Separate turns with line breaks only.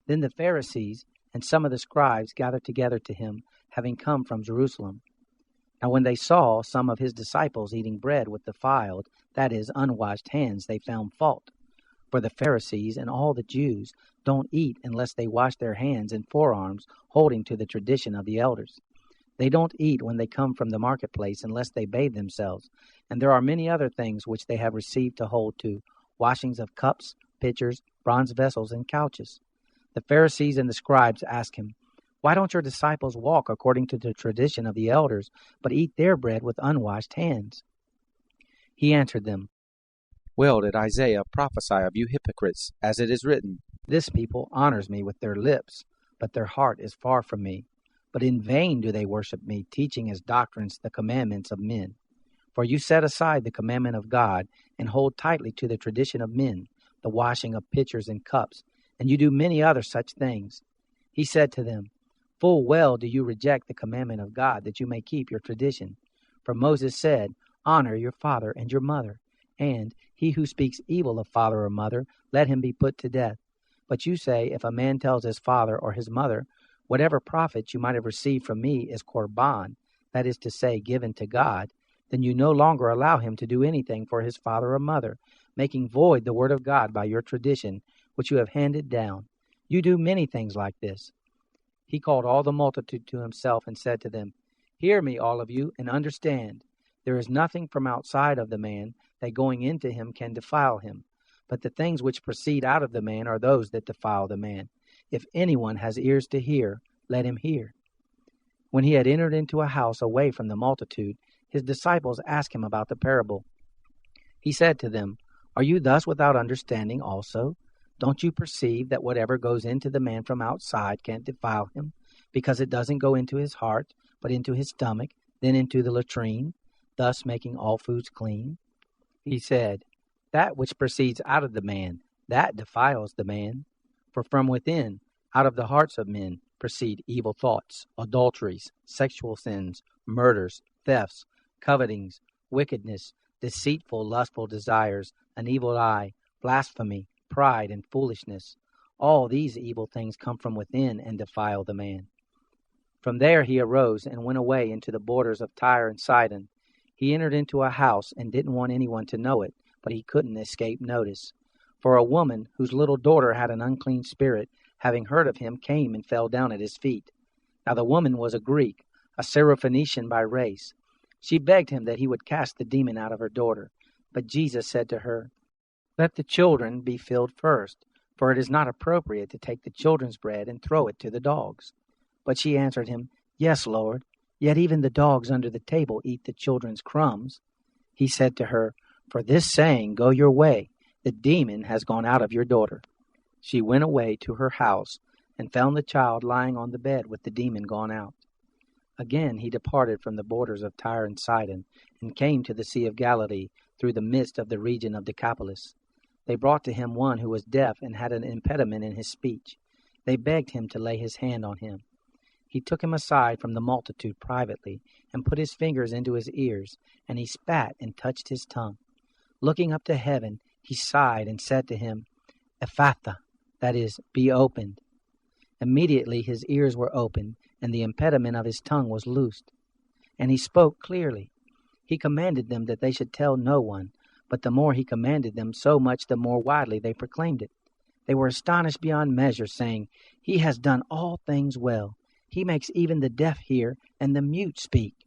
Then the Pharisees and some of the scribes gathered together to him, having come from Jerusalem. Now when they saw some of his disciples eating bread with defiled, that is, unwashed hands, they found fault. For the Pharisees and all the Jews don't eat unless they wash their hands and forearms, holding to the tradition of the elders. They don't eat when they come from the marketplace unless they bathe themselves, and there are many other things which they have received to hold to, washings of cups, pitchers, bronze vessels, and couches. The Pharisees and the scribes asked him, "Why don't your disciples walk according to the tradition of the elders, but eat their bread with unwashed hands?" He answered them,
Well did Isaiah prophesy of you hypocrites, as it is written,
"This people honors me with their lips, but their heart is far from me. But in vain do they worship me, teaching as doctrines the commandments of men. For you set aside the commandment of God, and hold tightly to the tradition of men, the washing of pitchers and cups, and you do many other such things." He said to them, "Full well do you reject the commandment of God, that you may keep your tradition. For Moses said, 'Honor your father and your mother,' and 'He who speaks evil of father or mother, let him be put to death.' But you say, if a man tells his father or his mother, 'Whatever profit you might have received from me is korban,' that is to say, given to God, then you no longer allow him to do anything for his father or mother, making void the word of God by your tradition, which you have handed down. You do many things like this." He called all the multitude to himself and said to them, "Hear me, all of you, and understand. There is nothing from outside of the man that going into him can defile him, but the things which proceed out of the man are those that defile the man. If anyone has ears to hear, let him hear." When he had entered into a house away from the multitude, his disciples asked him about the parable. He said to them, "Are you thus without understanding also? Don't you perceive that whatever goes into the man from outside can't defile him, because it doesn't go into his heart, but into his stomach, then into the latrine, thus making all foods clean?" He said, "That which proceeds out of the man, that defiles the man. For from within, out of the hearts of men, proceed evil thoughts, adulteries, sexual sins, murders, thefts, covetings, wickedness, deceitful, lustful desires, an evil eye, blasphemy, pride, and foolishness. All these evil things come from within and defile the man." From there he arose and went away into the borders of Tyre and Sidon. He entered into a house and didn't want anyone to know it, but he couldn't escape notice. For a woman whose little daughter had an unclean spirit, having heard of him, came and fell down at his feet. Now the woman was a Greek, a Syrophoenician by race. She begged him that he would cast the demon out of her daughter. But Jesus said to her, "Let the children be filled first, for it is not appropriate to take the children's bread and throw it to the dogs." But she answered him, "Yes, Lord, yet even the dogs under the table eat the children's crumbs." He said to her, "For this saying, go your way, the demon has gone out of your daughter." She went away to her house and found the child lying on the bed with the demon gone out. Again he departed from the borders of Tyre and Sidon, and came to the Sea of Galilee through the midst of the region of Decapolis. They brought to him one who was deaf and had an impediment in his speech. They begged him to lay his hand on him. He took him aside from the multitude privately, and put his fingers into his ears, and he spat and touched his tongue. Looking up to heaven, he sighed and said to him, "Ephphatha," that is, "be opened." Immediately his ears were opened, and the impediment of his tongue was loosed, and he spoke clearly. He commanded them that they should tell no one, but the more he commanded them, so much the more widely they proclaimed it. They were astonished beyond measure, saying, "He has done all things well. He makes even the deaf hear and the mute speak."